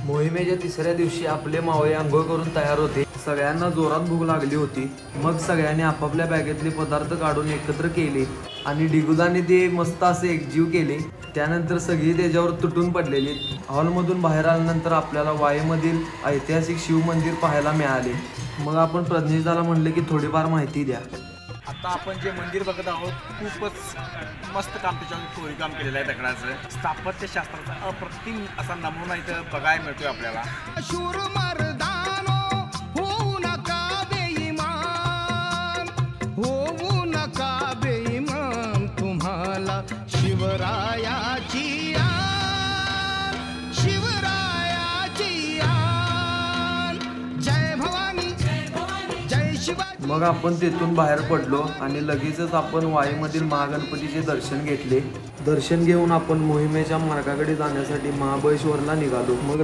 मोहिमेच्या तिसऱ्या दिवशी आपले मावळे आंघोळ करून तयार होते. सगळ्यांना जोरात भूक लागली होती. मग सगळ्यांनी आपापल्या बॅगेतले पदार्थ काढून एकत्र केले आणि डिगुदाने ते मस्त असे एकजीव केले. त्यानंतर सगळी त्याच्यावर तुटून पडलेली. हॉलमधून बाहेर आल्यानंतर आपल्याला वाईमधील ऐतिहासिक शिवमंदिर पाहायला मिळाले. मग आपण प्रज्ञेशदाला म्हणले की थोडीफार माहिती द्या. आता आपण जे मंदिर बघत आहोत खूपच मस्त काम त्याच्यावर काम केलेलं आहे. दगडाचं स्थापत्यशास्त्राचा अप्रतिम असा नमुना इथं बघायला मिळतोय आपल्याला. शूर मर्दानो होऊ नका बेईमान, होऊ नका बेईमान, तुम्हाला शिवरायाची आन, शिवरायाची आन. जय भवानी जय शिवाजी. मग आपण तेथून बाहेर पडलो आणि लगेचच आपण वाईमधील महागणपतीचे दर्शन घेतले. दर्शन घेऊन आपण मोहिमेच्या मार्गाकडे जाण्यासाठी महाबळेश्वरला निघालो. मग